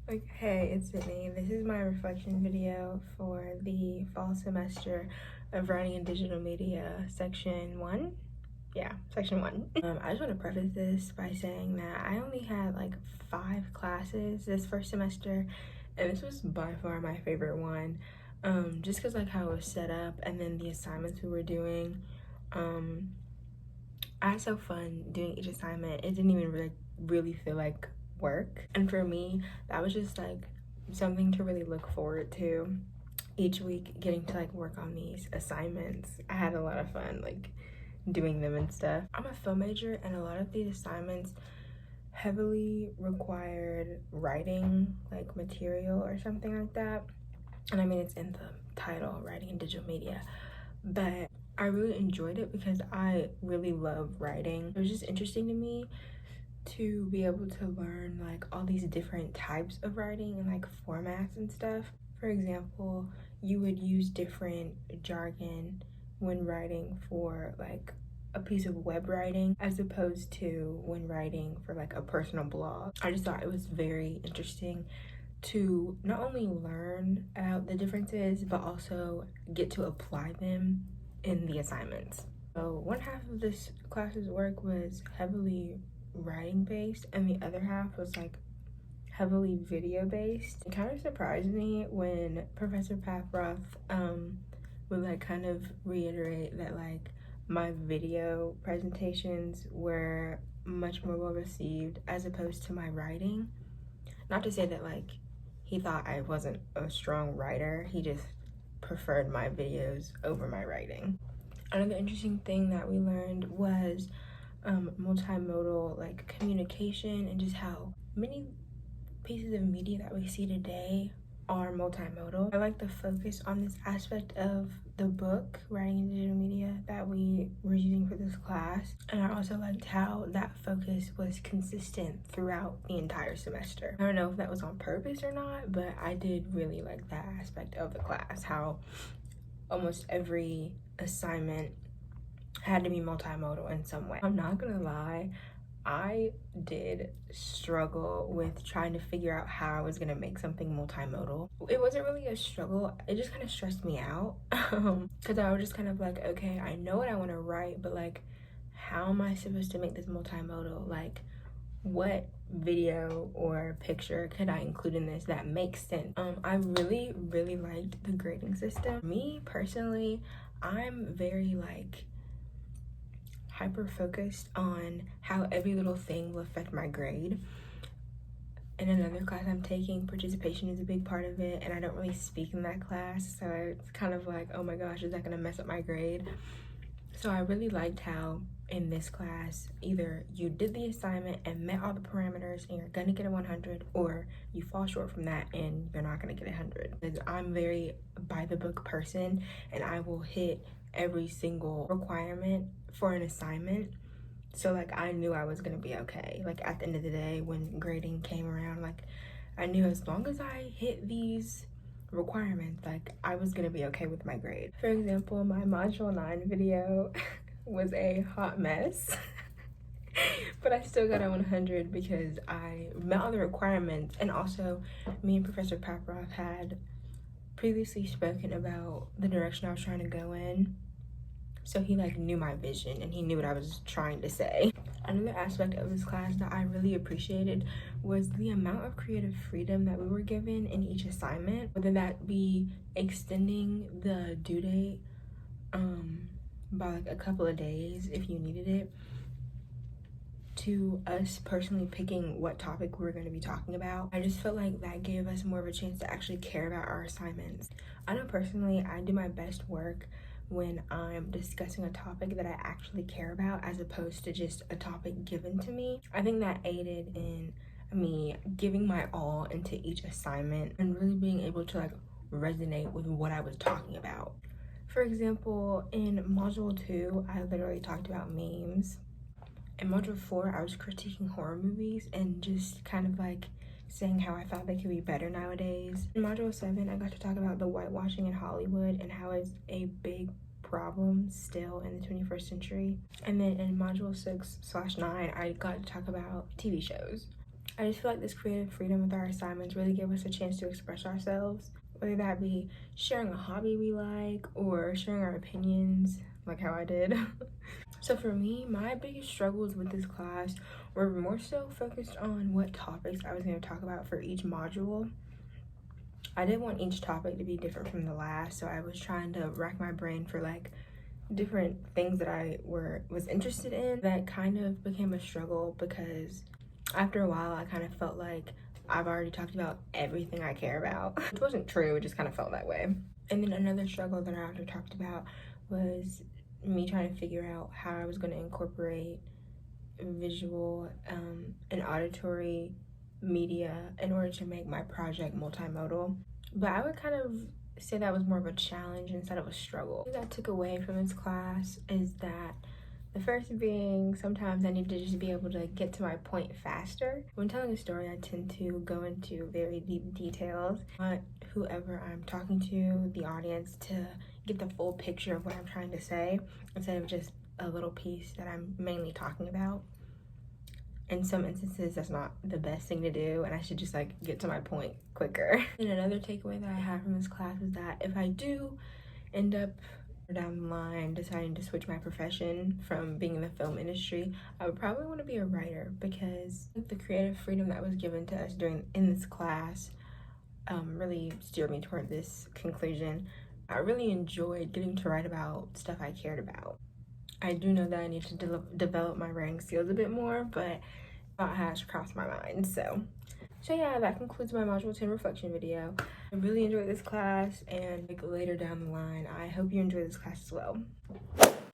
Like, hey, it's Sydney. This is my reflection video for the fall semester of writing in digital media, section 1. Yeah, section 1. I just want to preface this by saying that I only had like 5 classes this first semester, and this was by far my favorite one. Just because like how it was set up and then the assignments we were doing. I had so fun doing each assignment. It didn't even really feel like work. And for me, that was just like something to really look forward to each week, getting to like work on these assignments. I had a lot of fun like doing them and stuff. I'm a film major, and a lot of these assignments heavily required writing like material or something like that. And I mean, it's in the title, writing in digital media, but I really enjoyed it because I really love writing. It was just interesting to me to be able to learn like all these different types of writing and like formats and stuff. For example, you would use different jargon when writing for like a piece of web writing as opposed to when writing for like a personal blog. I just thought it was very interesting to not only learn about the differences but also get to apply them in the assignments. So one half of this class's work was heavily writing based and the other half was like heavily video based. It kind of surprised me when Professor Paproth would like kind of reiterate that like my video presentations were much more well received as opposed to my writing. Not to say that like he thought I wasn't a strong writer, he just preferred my videos over my writing. Another interesting thing that we learned was multimodal like communication and just how many pieces of media that we see today are multimodal. I like the focus on this aspect of the book, writing in digital media, that we were using for this class. And I also liked how that focus was consistent throughout the entire semester. I don't know if that was on purpose or not, but I did really like that aspect of the class, how almost every assignment had to be multimodal in some way. I'm not gonna lie, I did struggle with trying to figure out how I was gonna make something multimodal. It wasn't really a struggle, it just kind of stressed me out because I was just kind of like, okay, I know what I want to write, but like, how am I supposed to make this multimodal? Like, what video or picture could I include in this that makes sense? I really liked the grading system. Me personally, I'm very like hyper focused on how every little thing will affect my grade. In another class I'm taking, participation is a big part of it, and I don't really speak in that class, so it's kind of like, oh my gosh, is that gonna mess up my grade? So I really liked how in this class, either you did the assignment and met all the parameters and you're gonna get a 100, or you fall short from that and you're not gonna get 100. Because I'm very by the book person, and I will hit every single requirement for an assignment. So like, I knew I was gonna be okay. Like at the end of the day, when grading came around, like I knew as long as I hit these requirements, like I was gonna be okay with my grade. For example, my module 9 video was a hot mess but I still got a 100 because I met all the requirements, and also me and Professor Paproth had previously spoken about the direction I was trying to go in, so he like knew my vision and he knew what I was trying to say. Another aspect of this class that I really appreciated was the amount of creative freedom that we were given in each assignment, whether that be extending the due date by like a couple of days if you needed it, to us personally picking what topic we're going to be talking about. I just felt like that gave us more of a chance to actually care about our assignments. I know personally I do my best work when I'm discussing a topic that I actually care about as opposed to just a topic given to me. I think that aided in me giving my all into each assignment and really being able to like resonate with what I was talking about. For example, in module 2, I literally talked about memes. In module 4, I was critiquing horror movies and just kind of like saying how I thought they could be better nowadays. In module 7, I got to talk about the whitewashing in Hollywood and how it's a big problem still in the 21st century. And then in module 6/9, I got to talk about TV shows. I just feel like this creative freedom with our assignments really give us a chance to express ourselves, whether that be sharing a hobby we like or sharing our opinions, like how I did. So for me, my biggest struggles with this class were more so focused on what topics I was going to talk about for each module. I didn't want each topic to be different from the last, so I was trying to rack my brain for like different things that I was interested in. That kind of became a struggle because after a while I kind of felt like I've already talked about everything I care about. It wasn't true, it just kind of felt that way. And then another struggle that I also talked about was me trying to figure out how I was going to incorporate visual and auditory media in order to make my project multimodal. But I would kind of say that was more of a challenge instead of a struggle. What I took away from this class is that the first being, sometimes I need to just be able to get to my point faster. When telling a story, I tend to go into very deep details. I want whoever I'm talking to, the audience, to get the full picture of what I'm trying to say instead of just a little piece that I'm mainly talking about. In some instances, that's not the best thing to do, and I should just like get to my point quicker. And another takeaway that I have from this class is that if I do end up down the line deciding to switch my profession from being in the film industry, I would probably want to be a writer, because the creative freedom that was given to us in this class really steered me toward this conclusion. I really enjoyed getting to write about stuff I cared about. I do know that I need to develop my writing skills a bit more, but that has crossed my mind. So yeah, that concludes my Module 10 reflection video. I really enjoyed this class, and like later down the line, I hope you enjoy this class as well.